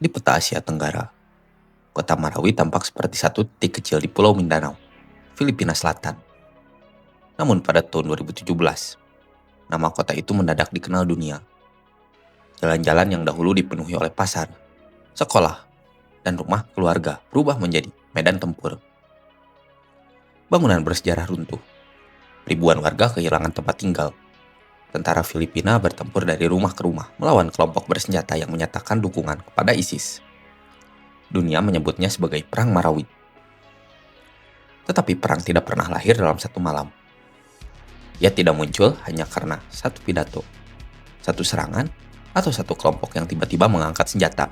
Di peta Asia Tenggara, kota Marawi tampak seperti satu titik kecil di Pulau Mindanao, Filipina Selatan. Namun pada tahun 2017, nama kota itu mendadak dikenal dunia. Jalan-jalan yang dahulu dipenuhi oleh pasar, sekolah, dan rumah keluarga berubah menjadi medan tempur. Bangunan bersejarah runtuh, ribuan warga kehilangan tempat tinggal. Tentara Filipina bertempur dari rumah ke rumah melawan kelompok bersenjata yang menyatakan dukungan kepada ISIS. Dunia menyebutnya sebagai Perang Marawi. Tetapi perang tidak pernah lahir dalam satu malam. Ia tidak muncul hanya karena satu pidato, satu serangan, atau satu kelompok yang tiba-tiba mengangkat senjata.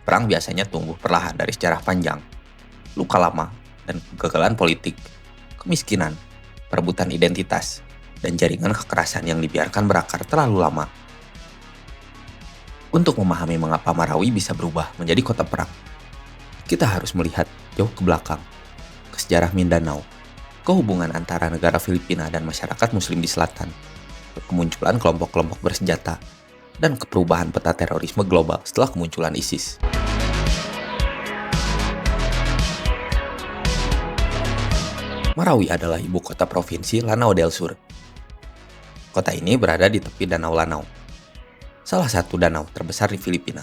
Perang biasanya tumbuh perlahan dari sejarah panjang, luka lama, dan kegagalan politik, kemiskinan, perebutan identitas, dan jaringan kekerasan yang dibiarkan berakar terlalu lama. Untuk memahami mengapa Marawi bisa berubah menjadi kota perang, kita harus melihat jauh ke belakang, ke sejarah Mindanao, ke hubungan antara negara Filipina dan masyarakat Muslim di selatan, ke kemunculan kelompok-kelompok bersenjata, dan ke perubahan peta terorisme global setelah kemunculan ISIS. Marawi adalah ibu kota provinsi Lanao del Sur. Kota ini berada di tepi Danau Lanao, salah satu danau terbesar di Filipina.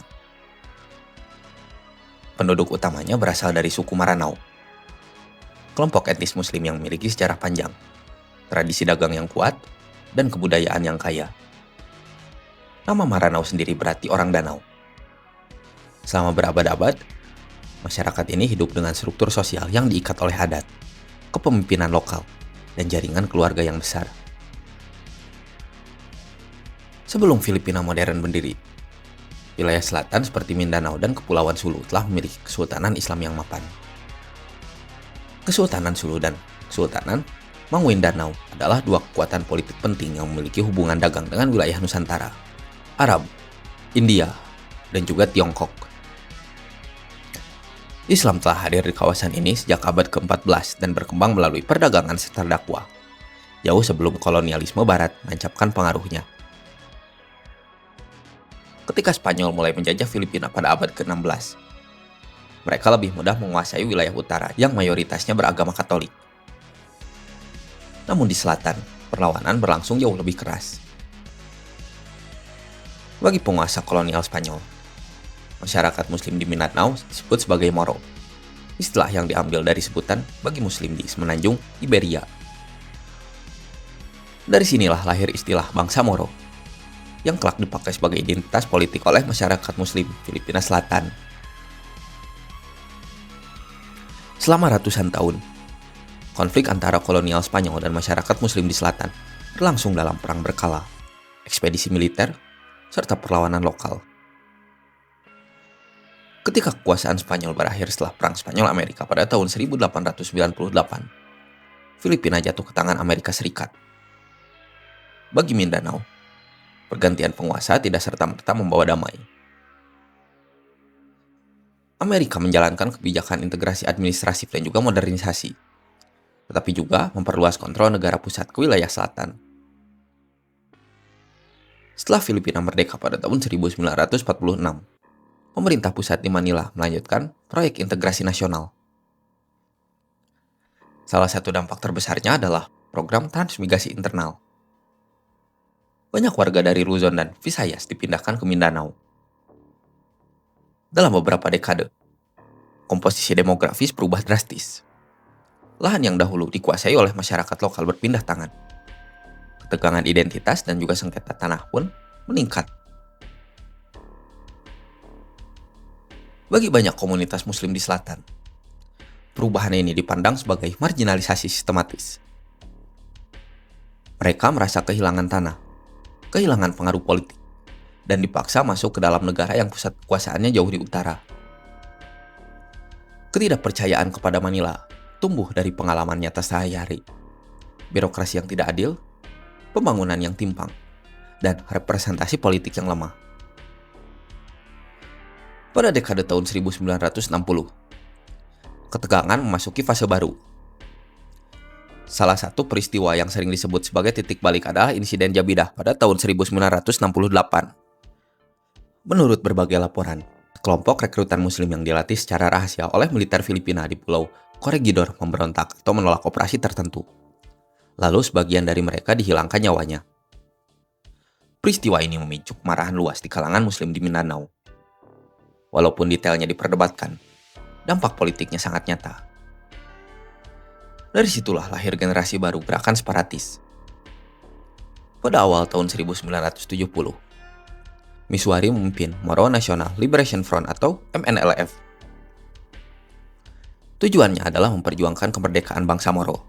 Penduduk utamanya berasal dari suku Maranao, kelompok etnis Muslim yang memiliki sejarah panjang, tradisi dagang yang kuat, dan kebudayaan yang kaya. Nama Maranao sendiri berarti orang danau. Selama berabad-abad, masyarakat ini hidup dengan struktur sosial yang diikat oleh adat, kepemimpinan lokal, dan jaringan keluarga yang besar. Sebelum Filipina modern berdiri, wilayah selatan seperti Mindanao dan Kepulauan Sulu telah memiliki Kesultanan Islam yang mapan. Kesultanan Sulu dan Kesultanan Maguindanao adalah dua kekuatan politik penting yang memiliki hubungan dagang dengan wilayah Nusantara, Arab, India, dan juga Tiongkok. Islam telah hadir di kawasan ini sejak abad ke-14 dan berkembang melalui perdagangan serta dakwah, jauh sebelum kolonialisme Barat menancapkan pengaruhnya. Ketika Spanyol mulai menjajah Filipina pada abad ke-16, mereka lebih mudah menguasai wilayah utara yang mayoritasnya beragama Katolik. Namun di selatan, perlawanan berlangsung jauh lebih keras. Bagi penguasa kolonial Spanyol, masyarakat Muslim di Mindanao disebut sebagai Moro, istilah yang diambil dari sebutan bagi Muslim di semenanjung Iberia. Dari sinilah lahir istilah bangsa Moro, yang kelak dipakai sebagai identitas politik oleh masyarakat Muslim Filipina Selatan. Selama ratusan tahun, konflik antara kolonial Spanyol dan masyarakat Muslim di selatan berlangsung dalam perang berkala, ekspedisi militer, serta perlawanan lokal. Ketika kekuasaan Spanyol berakhir setelah Perang Spanyol-Amerika pada tahun 1898, Filipina jatuh ke tangan Amerika Serikat. Bagi Mindanao, pergantian penguasa tidak serta-merta membawa damai. Amerika menjalankan kebijakan integrasi administratif dan juga modernisasi, tetapi juga memperluas kontrol negara pusat ke wilayah selatan. Setelah Filipina merdeka pada tahun 1946, pemerintah pusat di Manila melanjutkan proyek integrasi nasional. Salah satu dampak terbesarnya adalah program transmigrasi internal. Banyak warga dari Luzon dan Visayas dipindahkan ke Mindanao. Dalam beberapa dekade, komposisi demografis berubah drastis. Lahan yang dahulu dikuasai oleh masyarakat lokal berpindah tangan. Ketegangan identitas dan juga sengketa tanah pun meningkat. Bagi banyak komunitas Muslim di selatan, perubahan ini dipandang sebagai marginalisasi sistematis. Mereka merasa kehilangan tanah, kehilangan pengaruh politik, dan dipaksa masuk ke dalam negara yang pusat kekuasaannya jauh di utara. Ketidakpercayaan kepada Manila tumbuh dari pengalaman nyata sehari-hari, birokrasi yang tidak adil, pembangunan yang timpang, dan representasi politik yang lemah. Pada dekade tahun 1960, ketegangan memasuki fase baru. Salah satu peristiwa yang sering disebut sebagai titik balik adalah insiden Jabidah pada tahun 1968. Menurut berbagai laporan, Kelompok rekrutan muslim yang dilatih secara rahasia oleh militer Filipina di Pulau Corregidor memberontak atau menolak operasi tertentu. Lalu sebagian dari mereka dihilangkan nyawanya. Peristiwa ini memicu kemarahan luas di kalangan muslim di Mindanao. Walaupun detailnya diperdebatkan, dampak politiknya sangat nyata. Dari situlah lahir generasi baru gerakan separatis. Pada awal tahun 1970, Miswari memimpin Moro National Liberation Front atau MNLF. Tujuannya adalah memperjuangkan kemerdekaan bangsa Moro.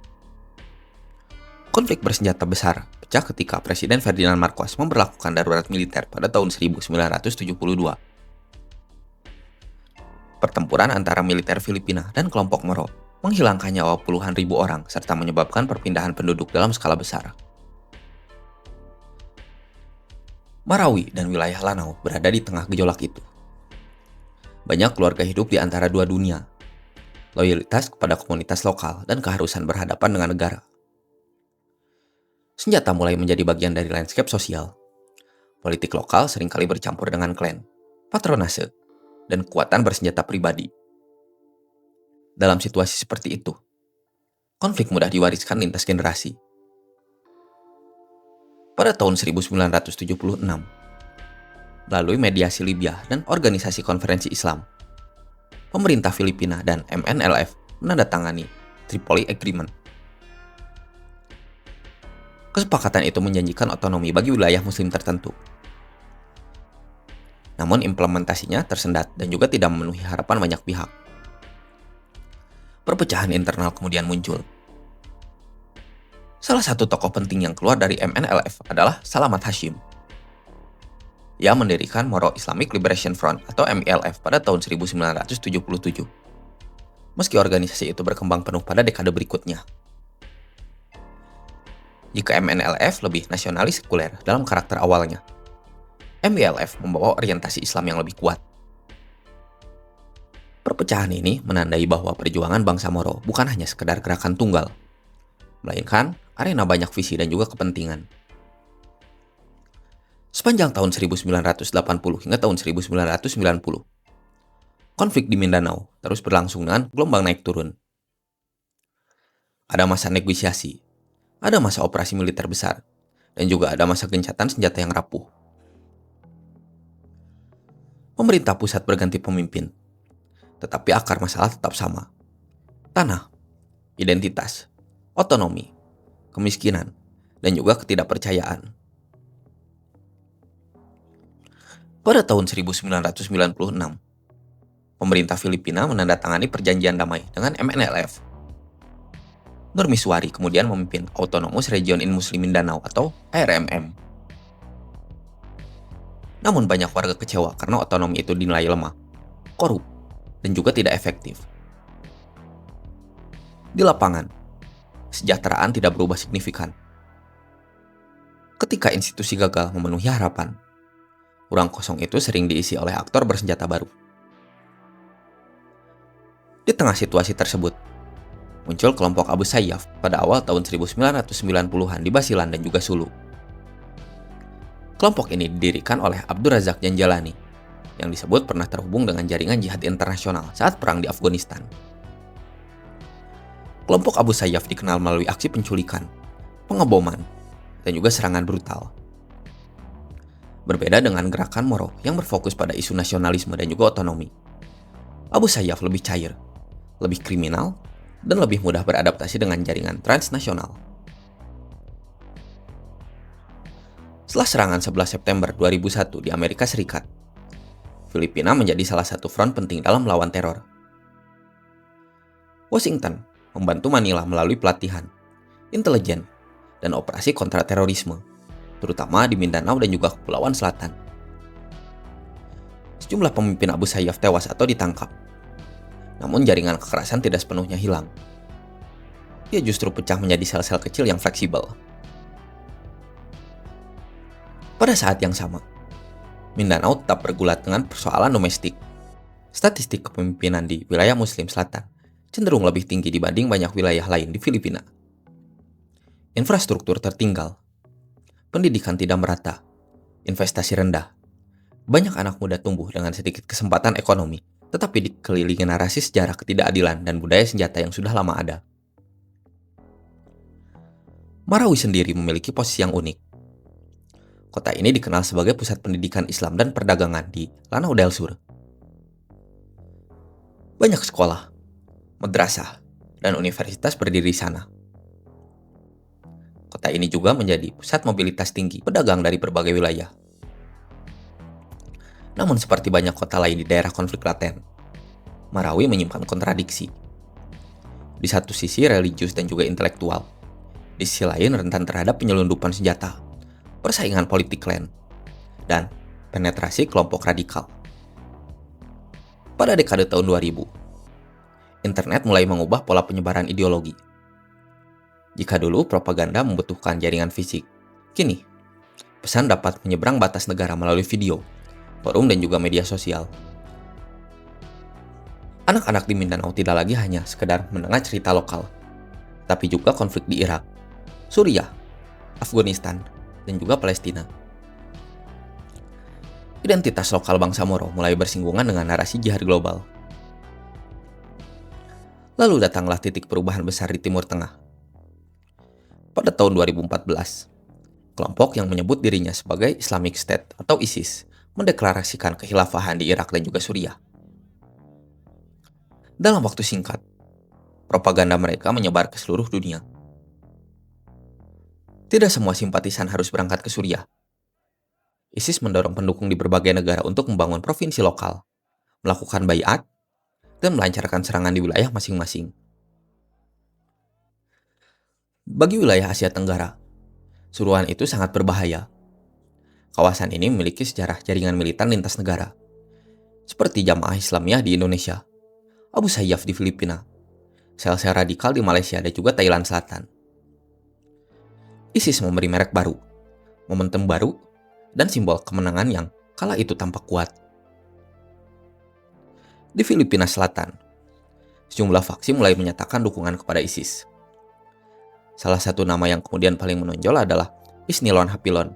Konflik bersenjata besar pecah ketika Presiden Ferdinand Marcos memberlakukan darurat militer pada tahun 1972. Pertempuran antara militer Filipina dan kelompok Moro menghilangkan nyawa puluhan ribu orang serta menyebabkan perpindahan penduduk dalam skala besar. Marawi dan wilayah Lanao berada di tengah gejolak itu. Banyak keluarga hidup di antara dua dunia, loyalitas kepada komunitas lokal dan keharusan berhadapan dengan negara. Senjata mulai menjadi bagian dari landscape sosial. Politik lokal seringkali bercampur dengan klan, patronase, dan kekuatan bersenjata pribadi. Dalam situasi seperti itu, konflik mudah diwariskan lintas generasi. Pada tahun 1976, melalui mediasi Libya dan Organisasi Konferensi Islam, pemerintah Filipina dan MNLF menandatangani Tripoli Agreement. Kesepakatan itu menjanjikan otonomi bagi wilayah muslim tertentu. Namun implementasinya tersendat dan juga tidak memenuhi harapan banyak pihak. Perpecahan internal kemudian muncul. Salah satu tokoh penting yang keluar dari MNLF adalah Salamat Hashim. Ia mendirikan Moro Islamic Liberation Front atau MILF pada tahun 1977. Meski organisasi itu berkembang penuh pada dekade berikutnya. Jika MNLF lebih nasionalis sekuler dalam karakter awalnya, MILF membawa orientasi Islam yang lebih kuat. Perpecahan ini menandai bahwa perjuangan bangsa Moro bukan hanya sekedar gerakan tunggal, melainkan arena banyak visi dan juga kepentingan. Sepanjang tahun 1980 hingga tahun 1990, konflik di Mindanao terus berlangsung dengan gelombang naik turun. Ada masa negosiasi, ada masa operasi militer besar, dan juga ada masa gencatan senjata yang rapuh. Pemerintah pusat berganti pemimpin, tetapi akar masalah tetap sama. Tanah, identitas, otonomi, kemiskinan, dan juga ketidakpercayaan. Pada tahun 1996, pemerintah Filipina menandatangani perjanjian damai dengan MNLF. Nur Miswari kemudian memimpin Autonomous Region in Muslim Mindanao atau ARMM. Namun banyak warga kecewa karena otonomi itu dinilai lemah, korup, dan juga tidak efektif. Di lapangan, kesejahteraan tidak berubah signifikan. Ketika institusi gagal memenuhi harapan, ruang kosong itu sering diisi oleh aktor bersenjata baru. Di tengah situasi tersebut, muncul kelompok Abu Sayyaf pada awal tahun 1990-an di Basilan dan juga Sulu. Kelompok ini didirikan oleh Abdur Razak Janjalani, yang disebut pernah terhubung dengan jaringan jihad internasional saat perang di Afghanistan. Kelompok Abu Sayyaf dikenal melalui aksi penculikan, pengeboman, dan juga serangan brutal. Berbeda dengan gerakan Moro yang berfokus pada isu nasionalisme dan juga otonomi, Abu Sayyaf lebih cair, lebih kriminal, dan lebih mudah beradaptasi dengan jaringan transnasional. Setelah serangan 11 September 2001 di Amerika Serikat, Filipina menjadi salah satu front penting dalam melawan teror. Washington membantu Manila melalui pelatihan, intelijen, dan operasi kontraterorisme, terutama di Mindanao dan juga Kepulauan Selatan. Sejumlah pemimpin Abu Sayyaf tewas atau ditangkap. Namun jaringan kekerasan tidak sepenuhnya hilang. Ia justru pecah menjadi sel-sel kecil yang fleksibel. Pada saat yang sama, Mindanao tetap bergulat dengan persoalan domestik. Statistik kepemimpinan di wilayah Muslim Selatan cenderung lebih tinggi dibanding banyak wilayah lain di Filipina. Infrastruktur tertinggal, pendidikan tidak merata, investasi rendah, Banyak anak muda tumbuh dengan sedikit kesempatan ekonomi, tetapi dikelilingi narasi sejarah ketidakadilan dan budaya senjata yang sudah lama ada. Marawi sendiri memiliki posisi yang unik. Kota ini dikenal sebagai pusat pendidikan Islam dan perdagangan di Lanao del Sur. Banyak sekolah, madrasah, dan universitas berdiri di sana. Kota ini juga menjadi pusat mobilitas tinggi pedagang dari berbagai wilayah. Namun seperti banyak kota lain di daerah konflik laten, Marawi menyimpan kontradiksi. Di satu sisi religius dan juga intelektual, di sisi lain rentan terhadap penyelundupan senjata, persaingan politik klan, dan penetrasi kelompok radikal. Pada dekade tahun 2000, internet mulai mengubah pola penyebaran ideologi. Jika dulu propaganda membutuhkan jaringan fisik, kini pesan dapat menyeberang batas negara melalui video, forum, dan juga media sosial. Anak-anak di Mindanao tidak lagi hanya sekedar mendengar cerita lokal, tapi juga konflik di Irak, Suriah, Afghanistan, dan juga Palestina. Identitas lokal bangsa Moro mulai bersinggungan dengan narasi jihad global. Lalu datanglah titik perubahan besar di Timur Tengah. Pada tahun 2014, kelompok yang menyebut dirinya sebagai Islamic State atau ISIS mendeklarasikan kekhilafahan di Irak dan juga Suriah. Dalam waktu singkat, propaganda mereka menyebar ke seluruh dunia. Tidak semua simpatisan harus berangkat ke Suriah. ISIS mendorong pendukung di berbagai negara untuk membangun provinsi lokal, melakukan baiat, dan melancarkan serangan di wilayah masing-masing. Bagi wilayah Asia Tenggara, suruhan itu sangat berbahaya. Kawasan ini memiliki sejarah jaringan militer lintas negara, seperti Jamaah Islamiyah di Indonesia, Abu Sayyaf di Filipina, sel-sel radikal di Malaysia dan juga Thailand Selatan. ISIS memberi merek baru, momentum baru, dan simbol kemenangan yang kala itu tampak kuat. Di Filipina Selatan, sejumlah faksi mulai menyatakan dukungan kepada ISIS. Salah satu nama yang kemudian paling menonjol adalah Isnilon Hapilon,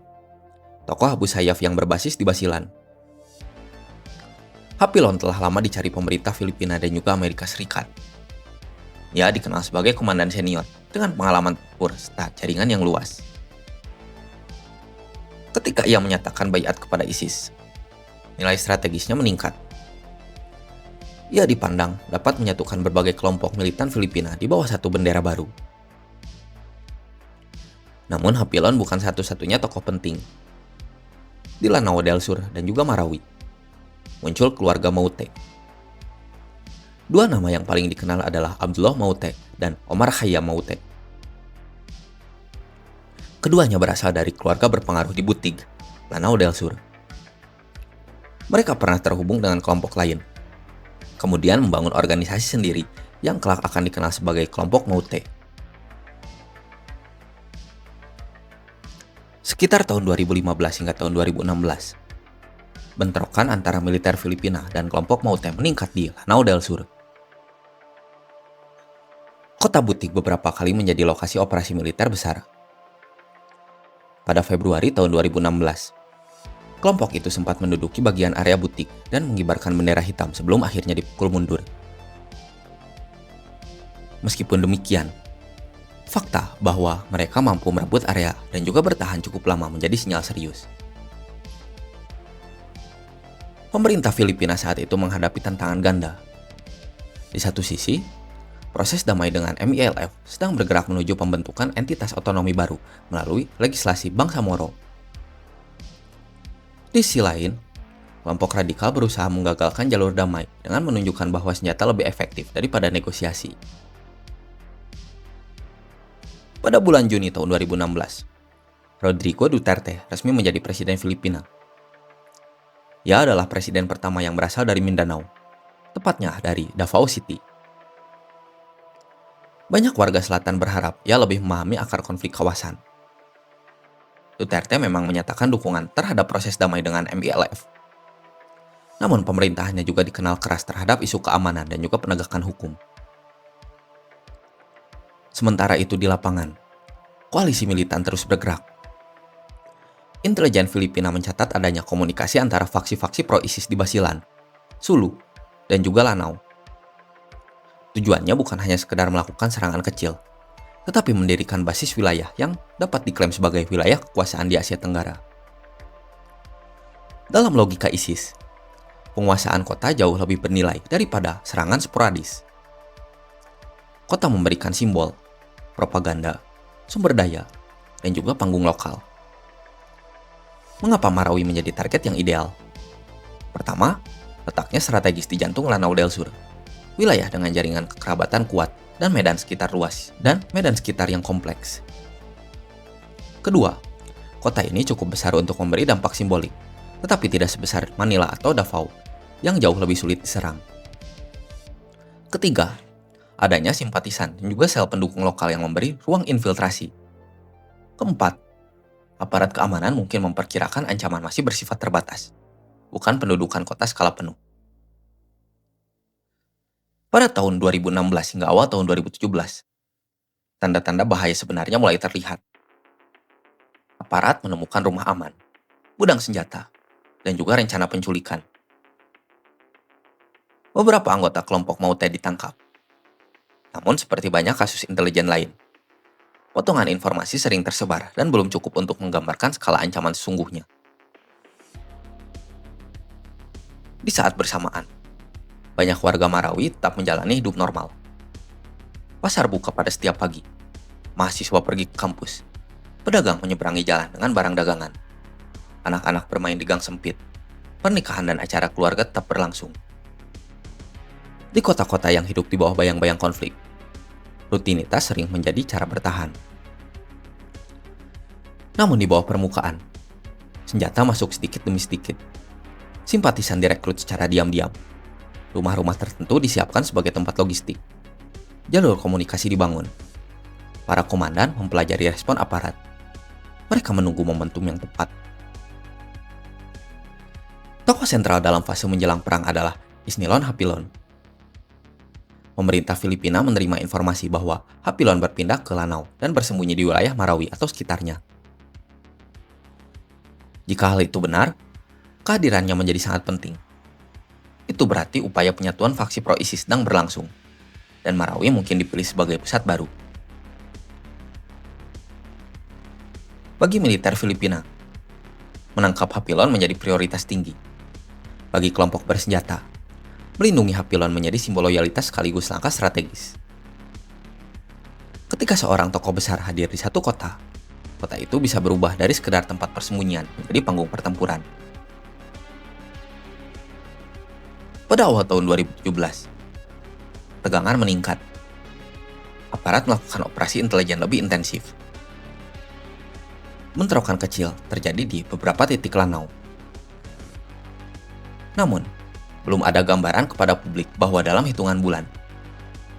tokoh Abu Sayyaf yang berbasis di Basilan. Hapilon telah lama dicari pemerintah Filipina dan juga Amerika Serikat. Ia dikenal sebagai komandan senior dengan pengalaman tempur serta jaringan yang luas. Ketika ia menyatakan baiat kepada ISIS, nilai strategisnya meningkat. Ia dipandang dapat menyatukan berbagai kelompok militan Filipina di bawah satu bendera baru. Namun Hapilon bukan satu-satunya tokoh penting. Di Lanao del Sur dan juga Marawi, muncul keluarga Maute. Dua nama yang paling dikenal adalah Abdullah Maute dan Omar Khayyam Maute. Keduanya berasal dari keluarga berpengaruh di Butig, Lanao del Sur. Mereka pernah terhubung dengan kelompok lain, kemudian membangun organisasi sendiri yang kelak akan dikenal sebagai kelompok Maute. Sekitar tahun 2015 hingga tahun 2016, bentrokan antara militer Filipina dan kelompok Maute meningkat di Lanao del Sur. Kota Butig beberapa kali menjadi lokasi operasi militer besar. Pada Februari tahun 2016, kelompok itu sempat menduduki bagian area Butig dan mengibarkan bendera hitam sebelum akhirnya dipukul mundur. Meskipun demikian, fakta bahwa mereka mampu merebut area dan juga bertahan cukup lama menjadi sinyal serius. Pemerintah Filipina saat itu menghadapi tantangan ganda. Di satu sisi, proses damai dengan MILF sedang bergerak menuju pembentukan entitas otonomi baru melalui legislasi Bangsa Moro. Di sisi lain, kelompok radikal berusaha menggagalkan jalur damai dengan menunjukkan bahwa senjata lebih efektif daripada negosiasi. Pada bulan Juni tahun 2016, Rodrigo Duterte resmi menjadi presiden Filipina. Ia adalah presiden pertama yang berasal dari Mindanao, tepatnya dari Davao City. Banyak warga selatan berharap ia lebih memahami akar konflik kawasan. Duterte memang menyatakan dukungan terhadap proses damai dengan MILF. Namun pemerintahannya juga dikenal keras terhadap isu keamanan dan juga penegakan hukum. Sementara itu di lapangan, koalisi militan terus bergerak. Intelijen Filipina mencatat adanya komunikasi antara faksi-faksi pro-ISIS di Basilan, Sulu, dan juga Lanao. Tujuannya bukan hanya sekedar melakukan serangan kecil, tetapi mendirikan basis wilayah yang dapat diklaim sebagai wilayah kekuasaan di Asia Tenggara. Dalam logika ISIS, penguasaan kota jauh lebih bernilai daripada serangan sporadis. Kota memberikan simbol, propaganda, sumber daya, dan juga panggung lokal. Mengapa Marawi menjadi target yang ideal? Pertama, letaknya strategis di jantung Lanao del Sur, wilayah dengan jaringan kekerabatan kuat dan medan sekitar luas yang kompleks. Kedua, kota ini cukup besar untuk memberi dampak simbolik, tetapi tidak sebesar Manila atau Davao, yang jauh lebih sulit diserang. Ketiga, adanya simpatisan dan juga sel pendukung lokal yang memberi ruang infiltrasi. Keempat, aparat keamanan mungkin memperkirakan ancaman masih bersifat terbatas, bukan pendudukan kota skala penuh. Pada tahun 2016 hingga awal tahun 2017, tanda-tanda bahaya sebenarnya mulai terlihat. Aparat menemukan rumah aman, gudang senjata, dan juga rencana penculikan. Beberapa anggota kelompok Maute ditangkap. Namun seperti banyak kasus intelijen lain, potongan informasi sering tersebar dan belum cukup untuk menggambarkan skala ancaman sesungguhnya. Di saat bersamaan, banyak warga Marawi tetap menjalani hidup normal. Pasar buka pada setiap pagi, mahasiswa pergi ke kampus, pedagang menyeberangi jalan dengan barang dagangan, anak-anak bermain di gang sempit, pernikahan dan acara keluarga tetap berlangsung. Di kota-kota yang hidup di bawah bayang-bayang konflik, rutinitas sering menjadi cara bertahan. Namun di bawah permukaan, senjata masuk sedikit demi sedikit. Simpatisan direkrut secara diam-diam. Rumah-rumah tertentu disiapkan sebagai tempat logistik. Jalur komunikasi dibangun. Para komandan mempelajari respon aparat. Mereka menunggu momentum yang tepat. Tokoh sentral dalam fase menjelang perang adalah Isnilon Hapilon. Pemerintah Filipina menerima informasi bahwa Hapilon berpindah ke Lanao dan bersembunyi di wilayah Marawi atau sekitarnya. Jika hal itu benar, kehadirannya menjadi sangat penting. Itu berarti upaya penyatuan faksi pro-ISIS sedang berlangsung, dan Marawi mungkin dipilih sebagai pusat baru. Bagi militer Filipina, menangkap Hapilon menjadi prioritas tinggi. Bagi kelompok bersenjata, melindungi Hapilon menjadi simbol loyalitas sekaligus langkah strategis. Ketika seorang tokoh besar hadir di satu kota, kota itu bisa berubah dari sekedar tempat persembunyian menjadi panggung pertempuran. Pada awal tahun 2017, tegangan meningkat. Aparat melakukan operasi intelijen lebih intensif. Bentrokan kecil terjadi di beberapa titik Lanao. Namun, belum ada gambaran kepada publik bahwa dalam hitungan bulan,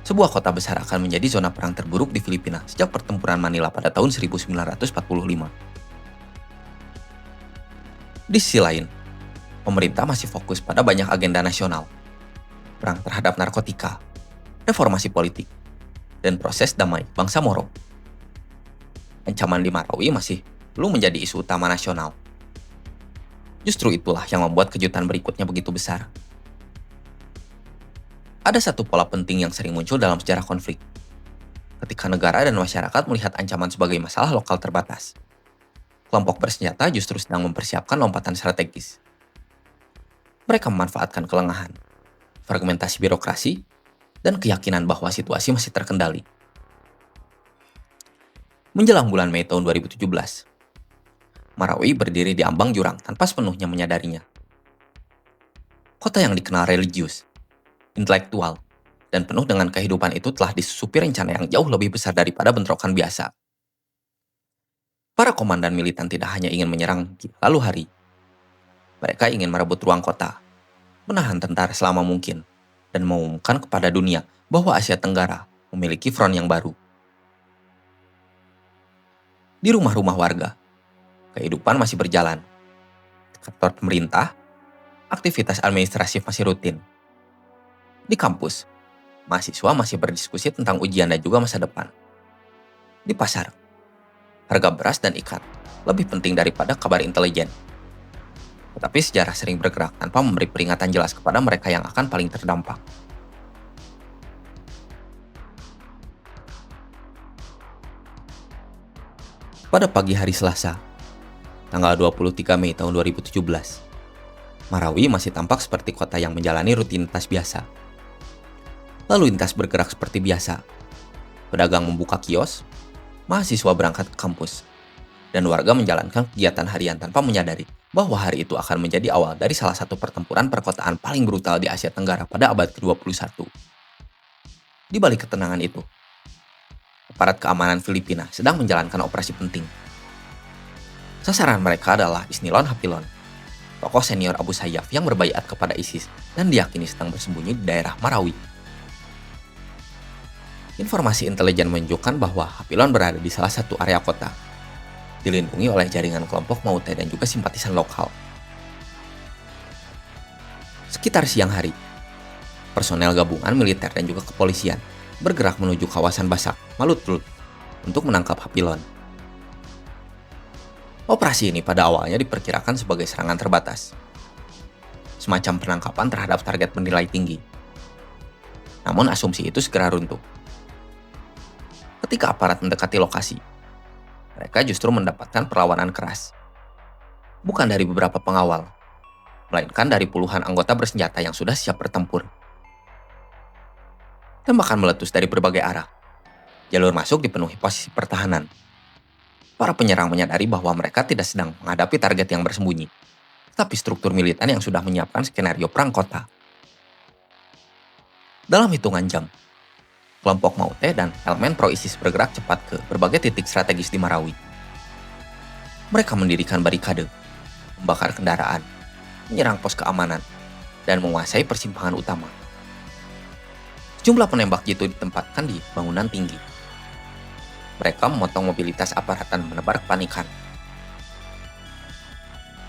sebuah kota besar akan menjadi zona perang terburuk di Filipina sejak pertempuran Manila pada tahun 1945. Di sisi lain, pemerintah masih fokus pada banyak agenda nasional, perang terhadap narkotika, reformasi politik, dan proses damai bangsa Moro. Ancaman di Marawi masih belum menjadi isu utama nasional. Justru itulah yang membuat kejutan berikutnya begitu besar. Ada satu pola penting yang sering muncul dalam sejarah konflik. Ketika negara dan masyarakat melihat ancaman sebagai masalah lokal terbatas, kelompok bersenjata justru sedang mempersiapkan lompatan strategis. Mereka memanfaatkan kelengahan, fragmentasi birokrasi, dan keyakinan bahwa situasi masih terkendali. Menjelang bulan Mei tahun 2017, Marawi berdiri di ambang jurang tanpa sepenuhnya menyadarinya. Kota yang dikenal religius, intelektual, dan penuh dengan kehidupan itu telah disusupi rencana yang jauh lebih besar daripada bentrokan biasa. Para komandan militan tidak hanya ingin menyerang lalu hari. Mereka ingin merebut ruang kota, menahan tentara selama mungkin, dan mengumumkan kepada dunia bahwa Asia Tenggara memiliki front yang baru. Di rumah-rumah warga, kehidupan masih berjalan. Kantor pemerintah, aktivitas administratif masih rutin. Di kampus, mahasiswa masih berdiskusi tentang ujian dan juga masa depan. Di pasar, Harga beras dan ikan lebih penting daripada kabar intelijen. Tetapi sejarah sering bergerak tanpa memberi peringatan jelas kepada mereka yang akan paling terdampak. Pada pagi hari Selasa, tanggal 23 Mei tahun 2017, Marawi masih tampak seperti kota yang menjalani rutinitas biasa. Lalu lintas bergerak seperti biasa. Pedagang membuka kios, mahasiswa berangkat ke kampus, dan warga menjalankan kegiatan harian tanpa menyadari bahwa hari itu akan menjadi awal dari salah satu pertempuran perkotaan paling brutal di Asia Tenggara pada abad ke-21. Di balik ketenangan itu, aparat keamanan Filipina sedang menjalankan operasi penting. Sasaran mereka adalah Isnilon Hapilon, tokoh senior Abu Sayyaf yang berbaiat kepada ISIS dan diyakini sedang bersembunyi di daerah Marawi. Informasi intelijen menunjukkan bahwa Hapilon berada di salah satu area kota, dilindungi oleh jaringan kelompok Maute dan juga simpatisan lokal. Sekitar siang hari, personel gabungan militer dan juga kepolisian bergerak menuju kawasan Basak, Malut-Lut, untuk menangkap Hapilon. Operasi ini pada awalnya diperkirakan sebagai serangan terbatas, semacam penangkapan terhadap target bernilai tinggi. Namun asumsi itu segera runtuh. Ketika aparat mendekati lokasi, mereka justru mendapatkan perlawanan keras. Bukan dari beberapa pengawal, melainkan dari puluhan anggota bersenjata yang sudah siap bertempur. Tembakan meletus dari berbagai arah. Jalur masuk dipenuhi posisi pertahanan. Para penyerang menyadari bahwa mereka tidak sedang menghadapi target yang bersembunyi, tapi struktur militer yang sudah menyiapkan skenario perang kota. Dalam hitungan jam, kelompok Maute dan elemen pro-ISIS bergerak cepat ke berbagai titik strategis di Marawi. Mereka mendirikan barikade, membakar kendaraan, menyerang pos keamanan, dan menguasai persimpangan utama. Jumlah penembak jitu ditempatkan di bangunan tinggi. Mereka memotong mobilitas aparat dan menebar kepanikan.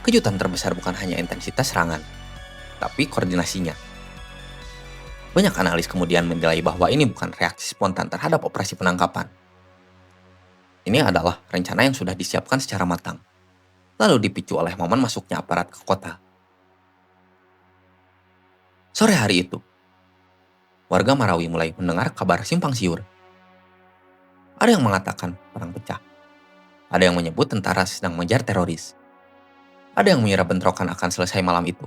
Kejutan terbesar bukan hanya intensitas serangan, tapi koordinasinya. Banyak analis kemudian menilai bahwa ini bukan reaksi spontan terhadap operasi penangkapan. Ini adalah rencana yang sudah disiapkan secara matang, lalu dipicu oleh momen masuknya aparat ke kota. Sore hari itu, warga Marawi mulai mendengar kabar simpang siur. Ada yang mengatakan perang pecah. Ada yang menyebut tentara sedang mengejar teroris. Ada yang mengira bentrokan akan selesai malam itu.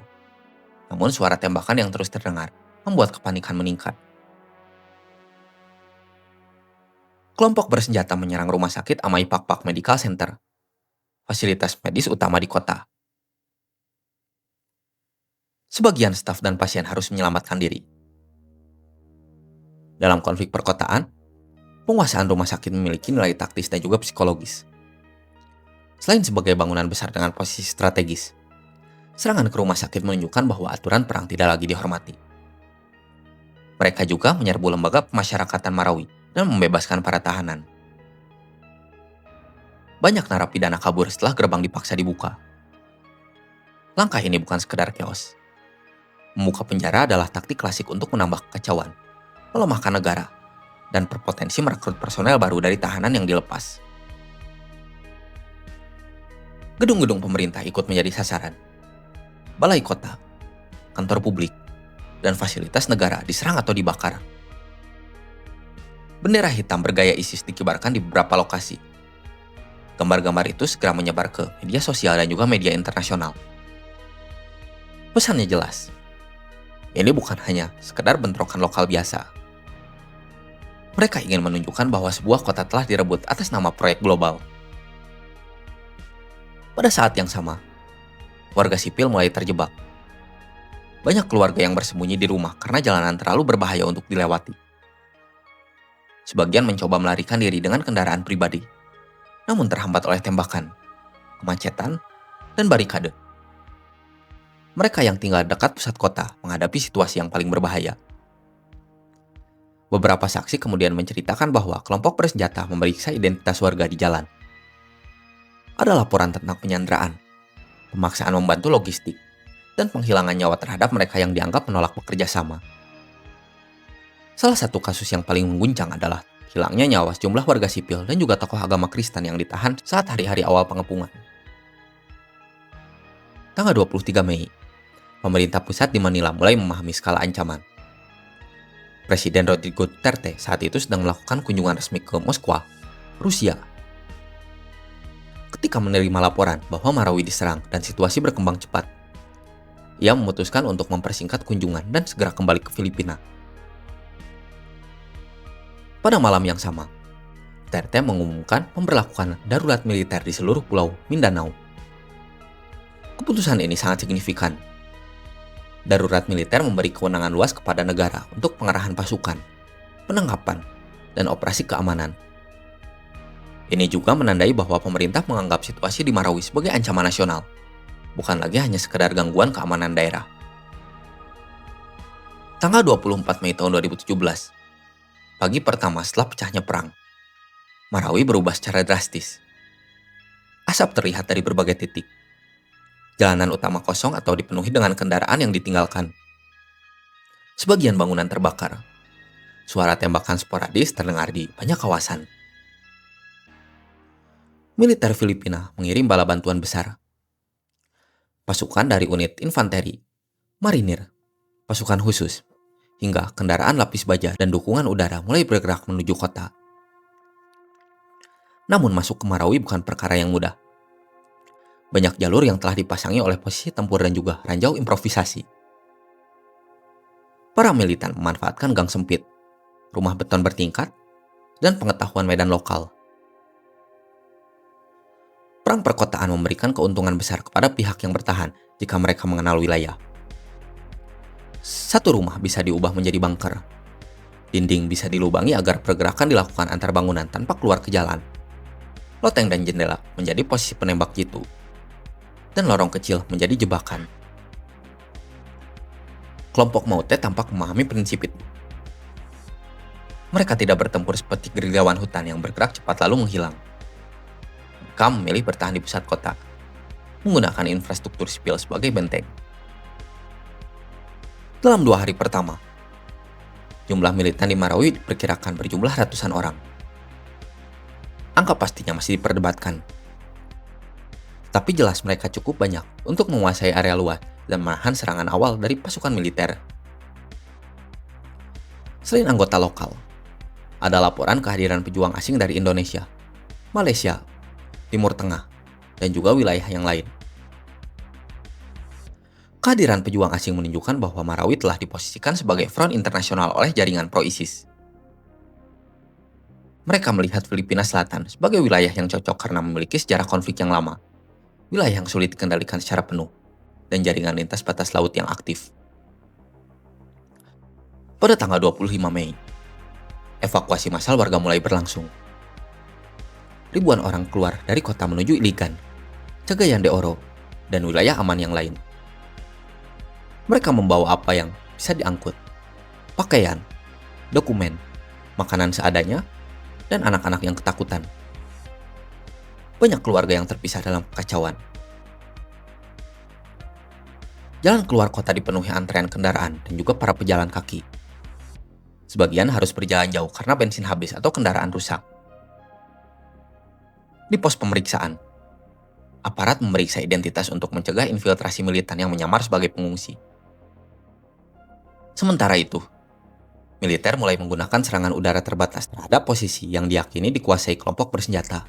Namun suara tembakan yang terus terdengar membuat kepanikan meningkat. Kelompok bersenjata menyerang rumah sakit Amai Pakpak Medical Center, fasilitas medis utama di kota. Sebagian staf dan pasien harus menyelamatkan diri. Dalam konflik perkotaan, penguasaan rumah sakit memiliki nilai taktis dan juga psikologis. Selain sebagai bangunan besar dengan posisi strategis, serangan ke rumah sakit menunjukkan bahwa aturan perang tidak lagi dihormati. Mereka juga menyerbu lembaga pemasyarakatan Marawi dan membebaskan para tahanan. Banyak narapidana kabur setelah gerbang dipaksa dibuka. Langkah ini bukan sekedar chaos. Membuka penjara adalah taktik klasik untuk menambah kekacauan, melemahkan negara, dan berpotensi merekrut personel baru dari tahanan yang dilepas. Gedung-gedung pemerintah ikut menjadi sasaran. Balai kota, kantor publik, dan fasilitas negara diserang atau dibakar. Bendera hitam bergaya ISIS dikibarkan di beberapa lokasi. Gambar-gambar itu segera menyebar ke media sosial dan juga media internasional. Pesannya jelas. Ini bukan hanya sekedar bentrokan lokal biasa. Mereka ingin menunjukkan bahwa sebuah kota telah direbut atas nama proyek global. Pada saat yang sama, warga sipil mulai terjebak. Banyak keluarga yang bersembunyi di rumah karena jalanan terlalu berbahaya untuk dilewati. Sebagian mencoba melarikan diri dengan kendaraan pribadi, namun terhambat oleh tembakan, kemacetan, dan barikade. Mereka yang tinggal dekat pusat kota menghadapi situasi yang paling berbahaya. Beberapa saksi kemudian menceritakan bahwa kelompok bersenjata memeriksa identitas warga di jalan. Ada laporan tentang penyanderaan, pemaksaan membantu logistik, dan penghilangan nyawa terhadap mereka yang dianggap menolak bekerja sama. Salah satu kasus yang paling mengguncang adalah hilangnya nyawa sejumlah warga sipil dan juga tokoh agama Kristen yang ditahan saat hari-hari awal pengepungan. Tanggal 23 Mei, pemerintah pusat di Manila mulai memahami skala ancaman. Presiden Rodrigo Duterte saat itu sedang melakukan kunjungan resmi ke Moskwa, Rusia. Ketika menerima laporan bahwa Marawi diserang dan situasi berkembang cepat, ia memutuskan untuk mempersingkat kunjungan dan segera kembali ke Filipina. Pada malam yang sama, Duterte mengumumkan pemberlakuan darurat militer di seluruh pulau Mindanao. Keputusan ini sangat signifikan. Darurat militer memberi kewenangan luas kepada negara untuk pengerahan pasukan, penangkapan, dan operasi keamanan. Ini juga menandai bahwa pemerintah menganggap situasi di Marawi sebagai ancaman nasional, bukan lagi hanya sekedar gangguan keamanan daerah. Tanggal 24 Mei tahun 2017, pagi pertama setelah pecahnya perang, Marawi berubah secara drastis. Asap terlihat dari berbagai titik. Jalanan utama kosong atau dipenuhi dengan kendaraan yang ditinggalkan. Sebagian bangunan terbakar. Suara tembakan sporadis terdengar di banyak kawasan. Militer Filipina mengirim bala bantuan besar. Pasukan dari unit infanteri, marinir, pasukan khusus, hingga kendaraan lapis baja dan dukungan udara mulai bergerak menuju kota. Namun masuk ke Marawi bukan perkara yang mudah. Banyak jalur yang telah dipasangi oleh posisi tempur dan juga ranjau improvisasi. Para militan memanfaatkan gang sempit, rumah beton bertingkat, dan pengetahuan medan lokal. Perang perkotaan memberikan keuntungan besar kepada pihak yang bertahan jika mereka mengenal wilayah. Satu rumah bisa diubah menjadi bunker. Dinding bisa dilubangi agar pergerakan dilakukan antar bangunan tanpa keluar ke jalan. Loteng dan jendela menjadi posisi penembak jitu, dan lorong kecil menjadi jebakan. Kelompok Maute tampak memahami prinsip itu. Mereka tidak bertempur seperti gerilyawan hutan yang bergerak cepat lalu menghilang. Mereka memilih bertahan di pusat kota, menggunakan infrastruktur sipil sebagai benteng. Dalam 2 hari pertama, jumlah militan di Marawi diperkirakan berjumlah ratusan orang. Angka pastinya masih diperdebatkan. Tapi jelas mereka cukup banyak untuk menguasai area luas dan menahan serangan awal dari pasukan militer. Selain anggota lokal, ada laporan kehadiran pejuang asing dari Indonesia, Malaysia, Timur Tengah, dan juga wilayah yang lain. Kehadiran pejuang asing menunjukkan bahwa Marawi telah diposisikan sebagai front internasional oleh jaringan pro-ISIS. Mereka melihat Filipina Selatan sebagai wilayah yang cocok karena memiliki sejarah konflik yang lama, wilayah yang sulit dikendalikan secara penuh, dan jaringan lintas batas laut yang aktif. Pada tanggal 25 Mei, evakuasi massal warga mulai berlangsung. Ribuan orang keluar dari kota menuju Iligan, Cagayan de Oro, dan wilayah aman yang lain. Mereka membawa apa yang bisa diangkut, pakaian, dokumen, makanan seadanya, dan anak-anak yang ketakutan. Banyak keluarga yang terpisah dalam kekacauan. Jalan keluar kota dipenuhi antrean kendaraan dan juga para pejalan kaki. Sebagian harus berjalan jauh karena bensin habis atau kendaraan rusak. Di pos pemeriksaan, aparat memeriksa identitas untuk mencegah infiltrasi militan yang menyamar sebagai pengungsi. Sementara itu, militer mulai menggunakan serangan udara terbatas terhadap posisi yang diyakini dikuasai kelompok bersenjata.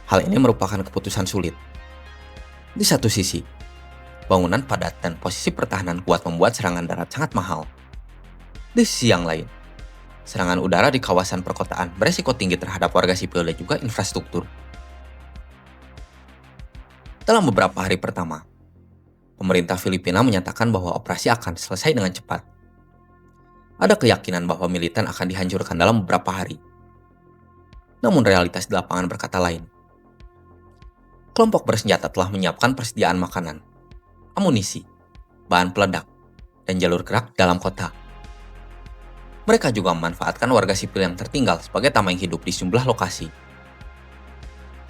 Hal ini merupakan keputusan sulit. Di satu sisi, bangunan padat dan posisi pertahanan kuat membuat serangan darat sangat mahal. Di sisi yang lain, serangan udara di kawasan perkotaan beresiko tinggi terhadap warga sipil dan juga infrastruktur. Dalam beberapa hari pertama, pemerintah Filipina menyatakan bahwa operasi akan selesai dengan cepat. Ada keyakinan bahwa militan akan dihancurkan dalam beberapa hari. Namun realitas di lapangan berkata lain. Kelompok bersenjata telah menyiapkan persediaan makanan, amunisi, bahan peledak, dan jalur gerak dalam kota. Mereka juga memanfaatkan warga sipil yang tertinggal sebagai tameng hidup di sejumlah lokasi.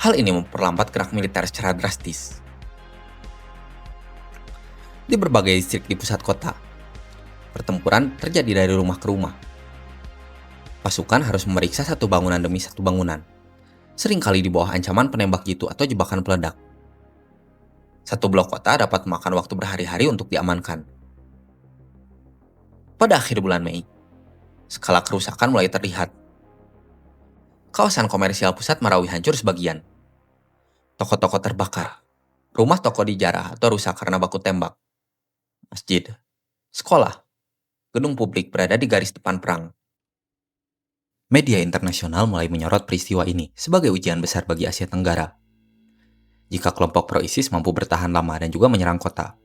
Hal ini memperlambat gerak militer secara drastis. Di berbagai distrik di pusat kota, pertempuran terjadi dari rumah ke rumah. Pasukan harus memeriksa satu bangunan demi satu bangunan, seringkali di bawah ancaman penembak jitu atau jebakan peledak. Satu blok kota dapat memakan waktu berhari-hari untuk diamankan. Pada akhir bulan Mei, skala kerusakan mulai terlihat. Kawasan komersial pusat Marawi hancur sebagian. Toko-toko terbakar. Rumah toko dijarah atau rusak karena baku tembak. Masjid, sekolah, gedung publik berada di garis depan perang. Media internasional mulai menyorot peristiwa ini sebagai ujian besar bagi Asia Tenggara. Jika kelompok pro-ISIS mampu bertahan lama dan juga menyerang kota,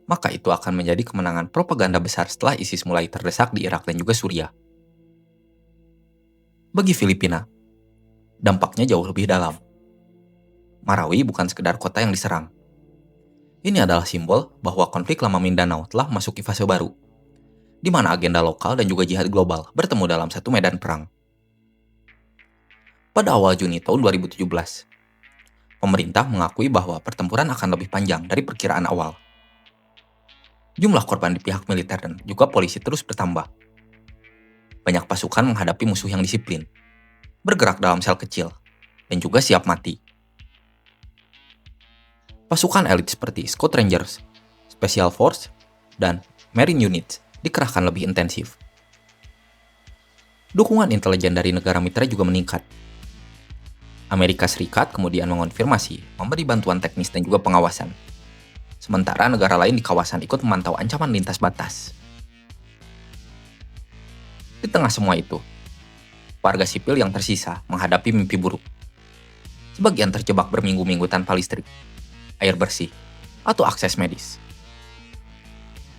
maka itu akan menjadi kemenangan propaganda besar setelah ISIS mulai terdesak di Irak dan juga Suriah. Bagi Filipina, dampaknya jauh lebih dalam. Marawi bukan sekedar kota yang diserang. Ini adalah simbol bahwa konflik lama Mindanao telah memasuki fase baru, di mana agenda lokal dan juga jihad global bertemu dalam satu medan perang. Pada awal Juni tahun 2017, pemerintah mengakui bahwa pertempuran akan lebih panjang dari perkiraan awal. Jumlah korban di pihak militer dan juga polisi terus bertambah. Banyak pasukan menghadapi musuh yang disiplin, bergerak dalam sel kecil, dan juga siap mati. Pasukan elit seperti Scout Rangers, Special Force, dan Marine Units dikerahkan lebih intensif. Dukungan intelijen dari negara mitra juga meningkat. Amerika Serikat kemudian mengonfirmasi memberi bantuan teknis dan juga pengawasan. Sementara negara lain di kawasan ikut memantau ancaman lintas batas. Di tengah semua itu, warga sipil yang tersisa menghadapi mimpi buruk. Sebagian terjebak berminggu-minggu tanpa listrik, air bersih, atau akses medis.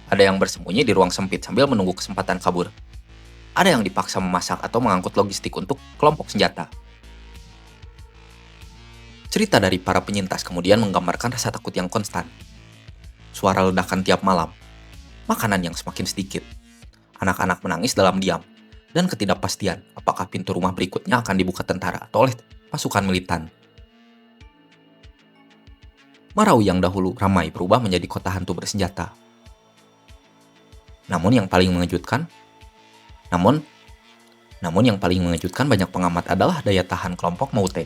Ada yang bersembunyi di ruang sempit sambil menunggu kesempatan kabur. Ada yang dipaksa memasak atau mengangkut logistik untuk kelompok senjata. Cerita dari para penyintas kemudian menggambarkan rasa takut yang konstan. Suara ledakan tiap malam, makanan yang semakin sedikit, anak-anak menangis dalam diam, dan ketidakpastian apakah pintu rumah berikutnya akan dibuka tentara atau oleh pasukan militan. Marawi yang dahulu ramai berubah menjadi kota hantu bersenjata. Namun yang paling mengejutkan banyak pengamat adalah daya tahan kelompok Maute.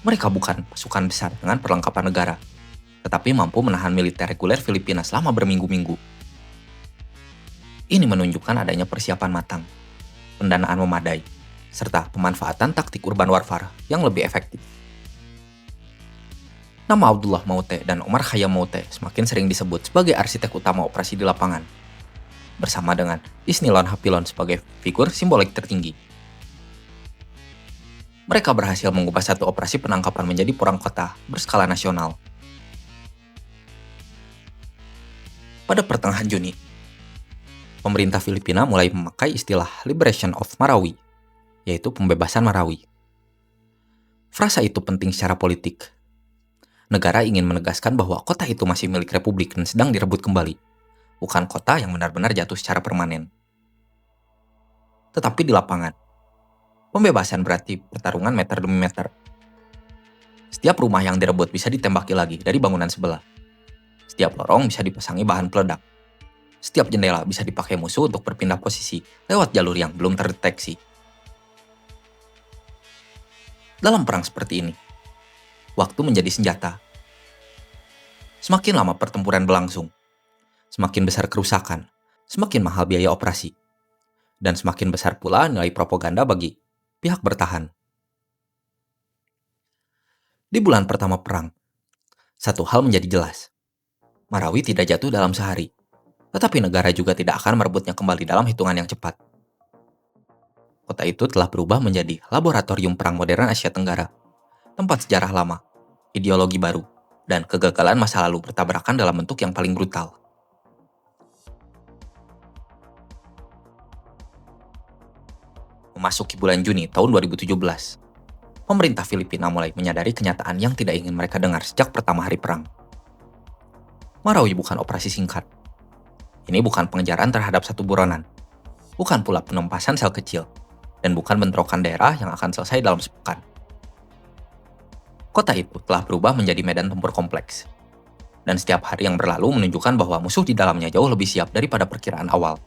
Mereka bukan pasukan besar dengan perlengkapan negara, tetapi mampu menahan militer reguler Filipina selama berminggu-minggu. Ini menunjukkan adanya persiapan matang, pendanaan memadai, serta pemanfaatan taktik urban warfare yang lebih efektif. Nama Abdullah Maute dan Omar Khayyam Maute semakin sering disebut sebagai arsitek utama operasi di lapangan, bersama dengan Isnilon Hapilon sebagai figur simbolik tertinggi. Mereka berhasil mengubah satu operasi penangkapan menjadi perang kota berskala nasional. Pada pertengahan Juni, pemerintah Filipina mulai memakai istilah Liberation of Marawi, yaitu pembebasan Marawi. Frasa itu penting secara politik. Negara ingin menegaskan bahwa kota itu masih milik republik dan sedang direbut kembali, bukan kota yang benar-benar jatuh secara permanen. Tetapi di lapangan, pembebasan berarti pertarungan meter demi meter. Setiap rumah yang direbut bisa ditembaki lagi dari bangunan sebelah. Setiap lorong bisa dipasangi bahan peledak. Setiap jendela bisa dipakai musuh untuk berpindah posisi lewat jalur yang belum terdeteksi. Dalam perang seperti ini, waktu menjadi senjata. Semakin lama pertempuran berlangsung, semakin besar kerusakan, semakin mahal biaya operasi, dan semakin besar pula nilai propaganda bagi pihak bertahan. Di bulan pertama perang, satu hal menjadi jelas. Marawi tidak jatuh dalam sehari, tetapi negara juga tidak akan merebutnya kembali dalam hitungan yang cepat. Kota itu telah berubah menjadi laboratorium perang modern Asia Tenggara, tempat sejarah lama, ideologi baru, dan kegagalan masa lalu bertabrakan dalam bentuk yang paling brutal. Memasuki bulan Juni tahun 2017, pemerintah Filipina mulai menyadari kenyataan yang tidak ingin mereka dengar sejak pertama hari perang. Marawi bukan operasi singkat. Ini bukan pengejaran terhadap satu buronan, bukan pula penumpasan sel kecil, dan bukan bentrokan daerah yang akan selesai dalam sepekan. Kota itu telah berubah menjadi medan tempur kompleks, dan setiap hari yang berlalu menunjukkan bahwa musuh di dalamnya jauh lebih siap daripada perkiraan awal.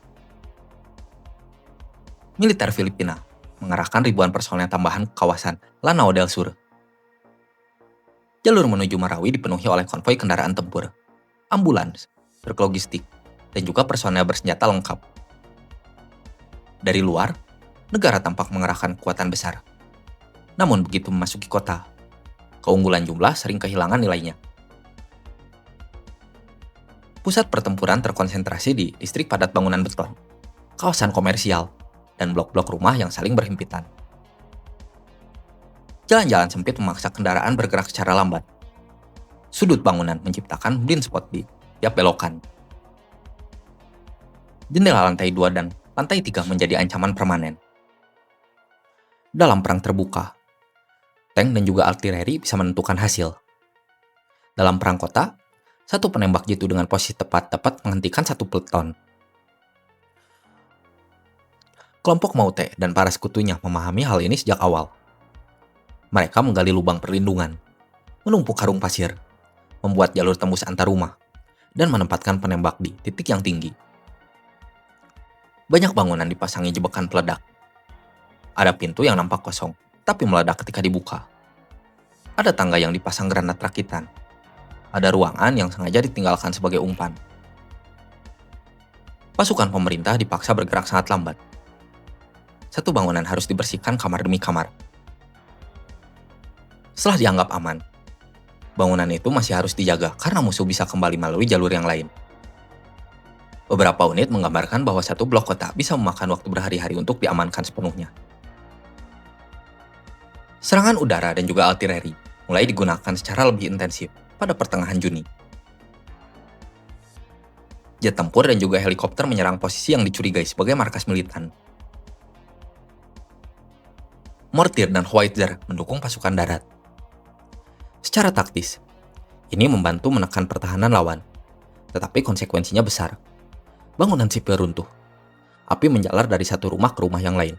Militer Filipina mengerahkan ribuan personel tambahan ke kawasan Lanao del Sur. Jalur menuju Marawi dipenuhi oleh konvoi kendaraan tempur, ambulans, truk logistik, dan juga personel bersenjata lengkap. Dari luar, negara tampak mengerahkan kekuatan besar. Namun begitu memasuki kota, keunggulan jumlah sering kehilangan nilainya. Pusat pertempuran terkonsentrasi di distrik padat bangunan beton, kawasan komersial, dan blok-blok rumah yang saling berhimpitan. Jalan-jalan sempit memaksa kendaraan bergerak secara lambat. Sudut bangunan menciptakan blind spot di tiap belokan. Jendela lantai 2 dan lantai 3 menjadi ancaman permanen. Dalam perang terbuka, tank dan juga artileri bisa menentukan hasil. Dalam perang kota, satu penembak jitu dengan posisi tepat dapat menghentikan satu peleton. Kelompok Maute dan para sekutunya memahami hal ini sejak awal. Mereka menggali lubang perlindungan, menumpuk karung pasir, membuat jalur tembus antar rumah, dan menempatkan penembak di titik yang tinggi. Banyak bangunan dipasangi jebakan peledak. Ada pintu yang nampak kosong, tapi meledak ketika dibuka. Ada tangga yang dipasang granat rakitan. Ada ruangan yang sengaja ditinggalkan sebagai umpan. Pasukan pemerintah dipaksa bergerak sangat lambat. Satu bangunan harus dibersihkan kamar demi kamar. Setelah dianggap aman, bangunan itu masih harus dijaga karena musuh bisa kembali melalui jalur yang lain. Beberapa unit menggambarkan bahwa satu blok kota bisa memakan waktu berhari-hari untuk diamankan sepenuhnya. Serangan udara dan juga artileri mulai digunakan secara lebih intensif pada pertengahan Juni. Jet tempur dan juga helikopter menyerang posisi yang dicurigai sebagai markas militan. Mortir dan howitzer mendukung pasukan darat. Secara taktis, ini membantu menekan pertahanan lawan, tetapi konsekuensinya besar. Bangunan sipil runtuh. Api menjalar dari satu rumah ke rumah yang lain.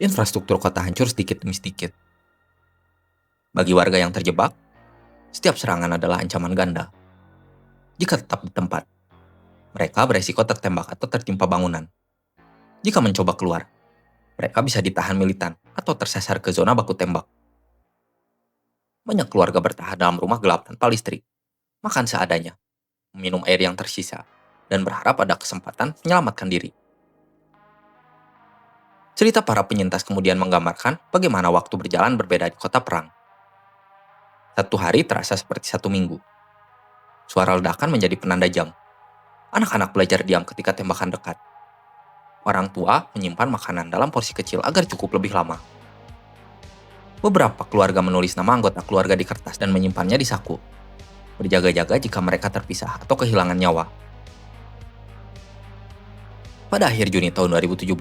Infrastruktur kota hancur sedikit demi sedikit. Bagi warga yang terjebak, setiap serangan adalah ancaman ganda. Jika tetap di tempat, mereka beresiko tertembak atau tertimpa bangunan. Jika mencoba keluar, mereka bisa ditahan militan atau tersasar ke zona baku tembak. Banyak keluarga bertahan dalam rumah gelap tanpa listrik, makan seadanya, meminum air yang tersisa, dan berharap ada kesempatan menyelamatkan diri. Cerita para penyintas kemudian menggambarkan bagaimana waktu berjalan berbeda di kota perang. Satu hari terasa seperti satu minggu. Suara ledakan menjadi penanda jam. Anak-anak belajar diam ketika tembakan dekat. Orang tua menyimpan makanan dalam porsi kecil agar cukup lebih lama. Beberapa keluarga menulis nama anggota keluarga di kertas dan menyimpannya di saku, berjaga-jaga jika mereka terpisah atau kehilangan nyawa. Pada akhir Juni tahun 2017,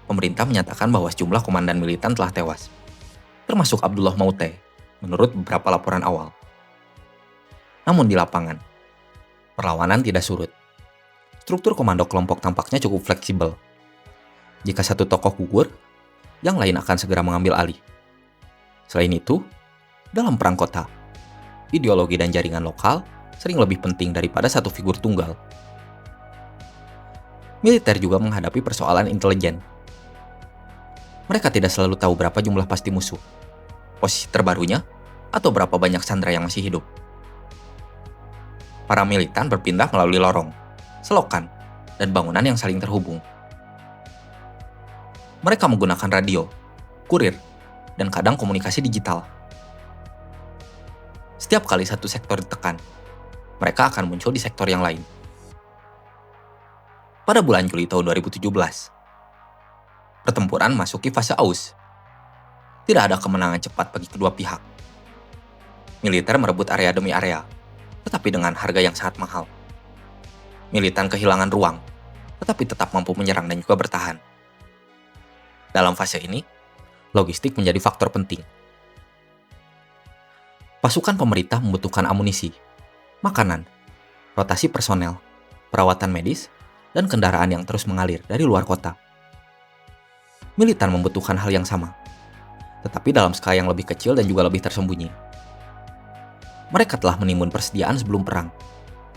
pemerintah menyatakan bahwa sejumlah komandan militan telah tewas, termasuk Abdullah Maute, menurut beberapa laporan awal. Namun di lapangan, perlawanan tidak surut. Struktur komando kelompok tampaknya cukup fleksibel. Jika satu tokoh gugur, yang lain akan segera mengambil alih. Selain itu, dalam perang kota, ideologi dan jaringan lokal sering lebih penting daripada satu figur tunggal. Militer juga menghadapi persoalan intelijen. Mereka tidak selalu tahu berapa jumlah pasti musuh, posisi terbarunya, atau berapa banyak sandera yang masih hidup. Para militan berpindah melalui lorong, selokan, dan bangunan yang saling terhubung. Mereka menggunakan radio, kurir, dan kadang komunikasi digital. Setiap kali satu sektor ditekan, mereka akan muncul di sektor yang lain. Pada bulan Juli tahun 2017, pertempuran masuki fase aus. Tidak ada kemenangan cepat bagi kedua pihak. Militer merebut area demi area, tetapi dengan harga yang sangat mahal. Militan kehilangan ruang, tetapi tetap mampu menyerang dan juga bertahan. Dalam fase ini, logistik menjadi faktor penting. Pasukan pemerintah membutuhkan amunisi, makanan, rotasi personel, perawatan medis, dan kendaraan yang terus mengalir dari luar kota. Militan membutuhkan hal yang sama, tetapi dalam skala yang lebih kecil dan juga lebih tersembunyi. Mereka telah menimbun persediaan sebelum perang,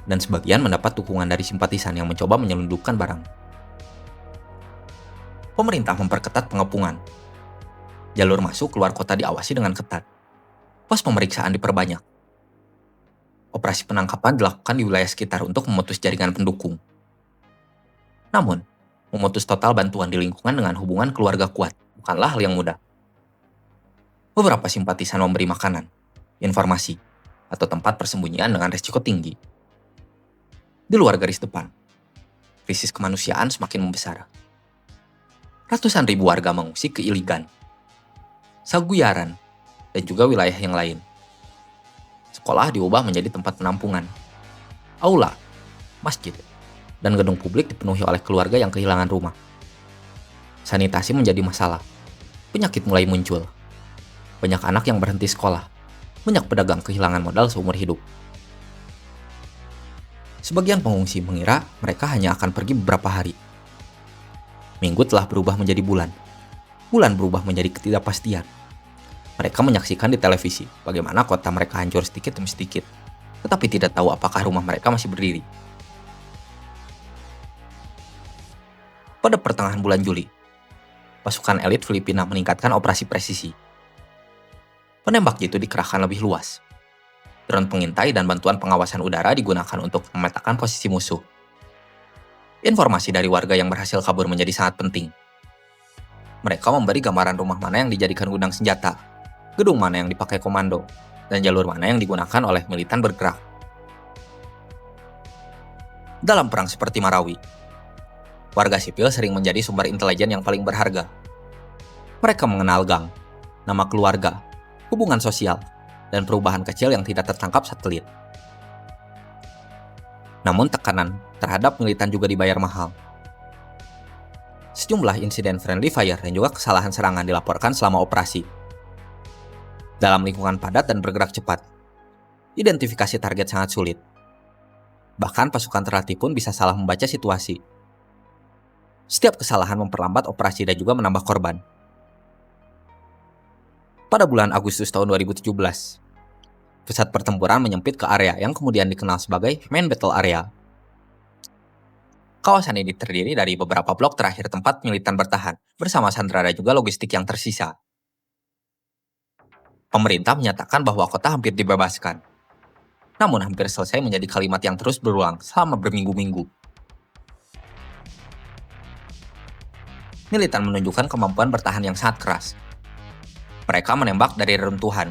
dan sebagian mendapat dukungan dari simpatisan yang mencoba menyelundupkan barang. Pemerintah memperketat pengepungan. Jalur masuk keluar kota diawasi dengan ketat. Pos pemeriksaan diperbanyak. Operasi penangkapan dilakukan di wilayah sekitar untuk memutus jaringan pendukung. Namun, memutus total bantuan di lingkungan dengan hubungan keluarga kuat bukanlah hal yang mudah. Beberapa simpatisan memberi makanan, informasi, atau tempat persembunyian dengan risiko tinggi. Di luar garis depan, krisis kemanusiaan semakin membesar. Ratusan ribu warga mengungsi ke Iligan, Saguyaran, dan juga wilayah yang lain. Sekolah diubah menjadi tempat penampungan. Aula, masjid, dan gedung publik dipenuhi oleh keluarga yang kehilangan rumah. Sanitasi menjadi masalah. Penyakit mulai muncul. Banyak anak yang berhenti sekolah. Banyak pedagang kehilangan modal seumur hidup. Sebagian pengungsi mengira mereka hanya akan pergi beberapa hari. Minggu telah berubah menjadi bulan. Bulan berubah menjadi ketidakpastian. Mereka menyaksikan di televisi bagaimana kota mereka hancur sedikit demi sedikit, tetapi tidak tahu apakah rumah mereka masih berdiri. Pada pertengahan bulan Juli, pasukan elit Filipina meningkatkan operasi presisi. Penembak jitu dikerahkan lebih luas. Drone pengintai dan bantuan pengawasan udara digunakan untuk memetakan posisi musuh. Informasi dari warga yang berhasil kabur menjadi sangat penting. Mereka memberi gambaran rumah mana yang dijadikan gudang senjata, gedung mana yang dipakai komando, dan jalur mana yang digunakan oleh militan bergerak. Dalam perang seperti Marawi, warga sipil sering menjadi sumber intelijen yang paling berharga. Mereka mengenal gang, nama keluarga, hubungan sosial, dan perubahan kecil yang tidak tertangkap satelit. Namun tekanan terhadap militan juga dibayar mahal. Sejumlah insiden friendly fire dan juga kesalahan serangan dilaporkan selama operasi. Dalam lingkungan padat dan bergerak cepat, identifikasi target sangat sulit. Bahkan pasukan terlatih pun bisa salah membaca situasi. Setiap kesalahan memperlambat operasi dan juga menambah korban. Pada bulan Agustus tahun 2017, pusat pertempuran menyempit ke area yang kemudian dikenal sebagai Main Battle Area. Kawasan ini terdiri dari beberapa blok terakhir tempat militan bertahan, bersama sandera dan juga logistik yang tersisa. Pemerintah menyatakan bahwa kota hampir dibebaskan. Namun hampir selesai menjadi kalimat yang terus berulang selama berminggu-minggu. Militan menunjukkan kemampuan bertahan yang sangat keras. Mereka menembak dari reruntuhan,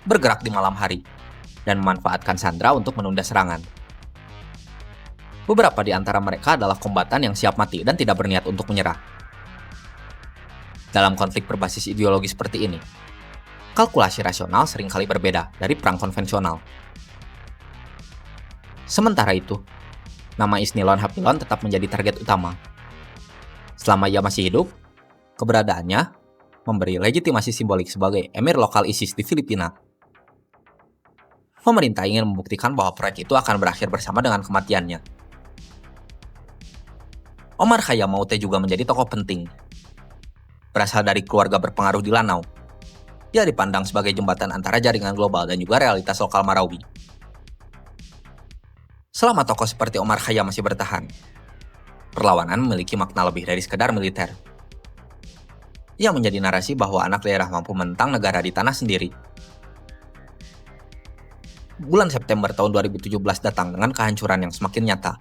bergerak di malam hari, dan memanfaatkan sandera untuk menunda serangan. Beberapa di antara mereka adalah kombatan yang siap mati dan tidak berniat untuk menyerah. Dalam konflik berbasis ideologi seperti ini, kalkulasi rasional seringkali berbeda dari perang konvensional. Sementara itu, nama Isnilon Hapilon tetap menjadi target utama. Selama ia masih hidup, keberadaannya memberi legitimasi simbolik sebagai emir lokal ISIS di Filipina. Pemerintah ingin membuktikan bahwa proyek itu akan berakhir bersama dengan kematiannya. Omar Khayyam Maute juga menjadi tokoh penting. Berasal dari keluarga berpengaruh di Lanao, dia dipandang sebagai jembatan antara jaringan global dan juga realitas lokal Marawi. Selama tokoh seperti Omar Khayyam masih bertahan, perlawanan memiliki makna lebih dari sekedar militer. Ia menjadi narasi bahwa anak daerah mampu menentang negara di tanah sendiri. Bulan September tahun 2017 datang dengan kehancuran yang semakin nyata.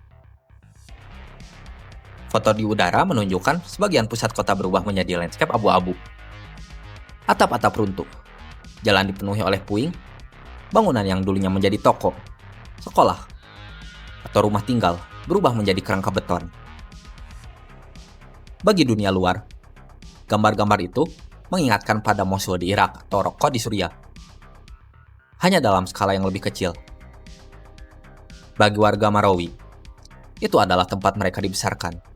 Foto di udara menunjukkan sebagian pusat kota berubah menjadi landscape abu-abu. Atap-atap runtuh, jalan dipenuhi oleh puing, bangunan yang dulunya menjadi toko, sekolah, atau rumah tinggal berubah menjadi kerangka beton. Bagi dunia luar, gambar-gambar itu mengingatkan pada Mosul di Irak atau Raqqa di Suriah. Hanya dalam skala yang lebih kecil. Bagi warga Marawi, itu adalah tempat mereka dibesarkan.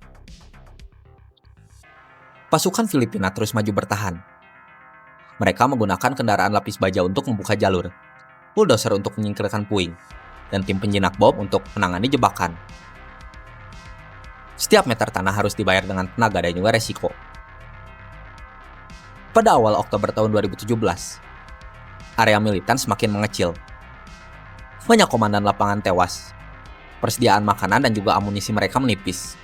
Pasukan Filipina terus maju bertahan. Mereka menggunakan kendaraan lapis baja untuk membuka jalur, bulldozer untuk menyingkirkan puing, dan tim penjinak bom untuk menangani jebakan. Setiap meter tanah harus dibayar dengan tenaga dan juga resiko. Pada awal Oktober tahun 2017, area militan semakin mengecil. Banyak komandan lapangan tewas. Persediaan makanan dan juga amunisi mereka menipis.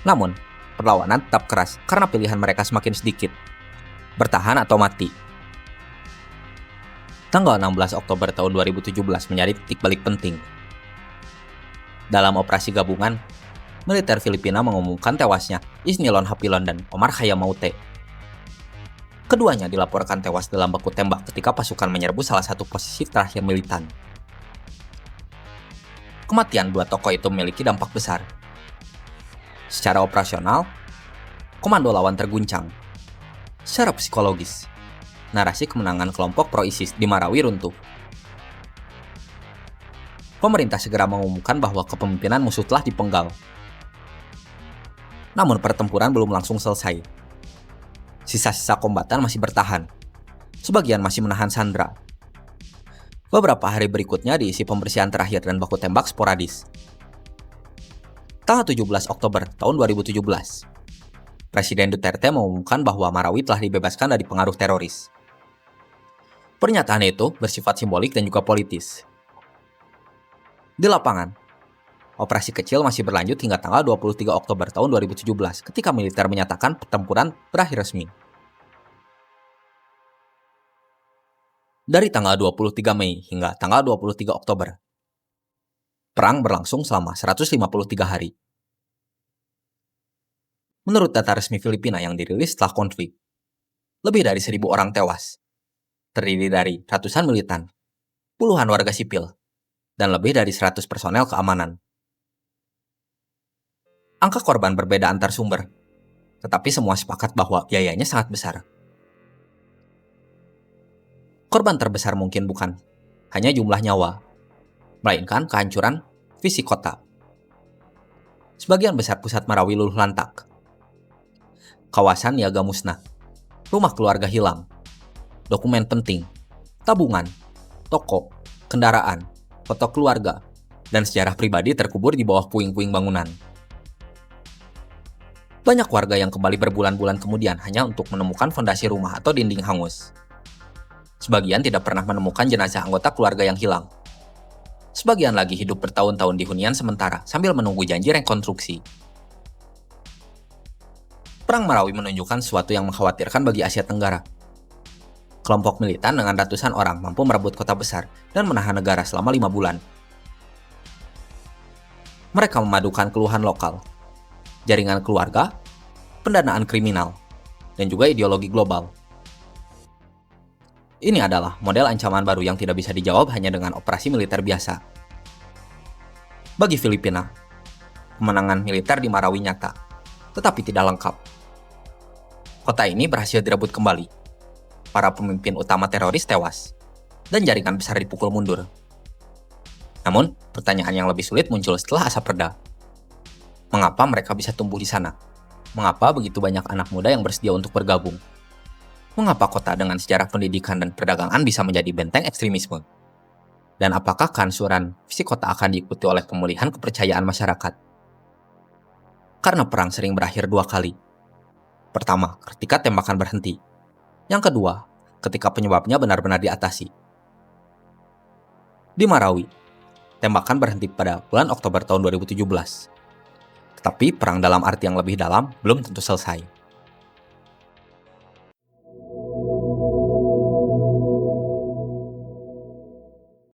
Namun, perlawanan tetap keras karena pilihan mereka semakin sedikit. Bertahan atau mati. Tanggal 16 Oktober tahun 2017 menjadi titik balik penting. Dalam operasi gabungan, militer Filipina mengumumkan tewasnya Isnilon Hapilon dan Omar Hayamaute. Keduanya dilaporkan tewas dalam baku tembak ketika pasukan menyerbu salah satu posisi terakhir militan. Kematian dua tokoh itu memiliki dampak besar. Secara operasional, komando lawan terguncang. Secara psikologis, narasi kemenangan kelompok pro-ISIS di Marawi runtuh. Pemerintah segera mengumumkan bahwa kepemimpinan musuh telah dipenggal. Namun pertempuran belum langsung selesai. Sisa-sisa kombatan masih bertahan. Sebagian masih menahan sandera. Beberapa hari berikutnya diisi pembersihan terakhir dan baku tembak sporadis. Tanggal 17 Oktober tahun 2017, Presiden Duterte mengumumkan bahwa Marawi telah dibebaskan dari pengaruh teroris. Pernyataan itu bersifat simbolik dan juga politis. Di lapangan, operasi kecil masih berlanjut hingga tanggal 23 Oktober tahun 2017 ketika militer menyatakan pertempuran berakhir resmi. Dari tanggal 23 Mei hingga tanggal 23 Oktober, perang berlangsung selama 153 hari. Menurut data resmi Filipina yang dirilis setelah konflik, lebih dari 1.000 orang tewas, terdiri dari ratusan militan, puluhan warga sipil, dan lebih dari 100 personel keamanan. Angka korban berbeda antar sumber, tetapi semua sepakat bahwa biayanya sangat besar. Korban terbesar mungkin bukan hanya jumlah nyawa, melainkan kehancuran fisik kota. Sebagian besar pusat Marawi luluh lantak. Kawasan niaga musnah, rumah keluarga hilang, dokumen penting, tabungan, toko, kendaraan, foto keluarga, dan sejarah pribadi terkubur di bawah puing-puing bangunan. Banyak warga yang kembali berbulan-bulan kemudian hanya untuk menemukan fondasi rumah atau dinding hangus. Sebagian tidak pernah menemukan jenazah anggota keluarga yang hilang. Sebagian lagi hidup bertahun-tahun di hunian sementara sambil menunggu janji rekonstruksi. Perang Marawi menunjukkan sesuatu yang mengkhawatirkan bagi Asia Tenggara. Kelompok militan dengan ratusan orang mampu merebut kota besar dan menahan negara selama 5 bulan. Mereka memadukan keluhan lokal, jaringan keluarga, pendanaan kriminal, dan juga ideologi global. Ini adalah model ancaman baru yang tidak bisa dijawab hanya dengan operasi militer biasa. Bagi Filipina, kemenangan militer di Marawi nyata, tetapi tidak lengkap. Kota ini berhasil direbut kembali. Para pemimpin utama teroris tewas, dan jaringan besar dipukul mundur. Namun, pertanyaan yang lebih sulit muncul setelah asap reda. Mengapa mereka bisa tumbuh di sana? Mengapa begitu banyak anak muda yang bersedia untuk bergabung? Mengapa kota dengan sejarah pendidikan dan perdagangan bisa menjadi benteng ekstremisme? Dan apakah kehancuran fisik kota akan diikuti oleh pemulihan kepercayaan masyarakat? Karena perang sering berakhir 2 kali. Pertama, ketika tembakan berhenti. Yang kedua, ketika penyebabnya benar-benar diatasi. Di Marawi, tembakan berhenti pada bulan Oktober tahun 2017. Tetapi perang dalam arti yang lebih dalam belum tentu selesai.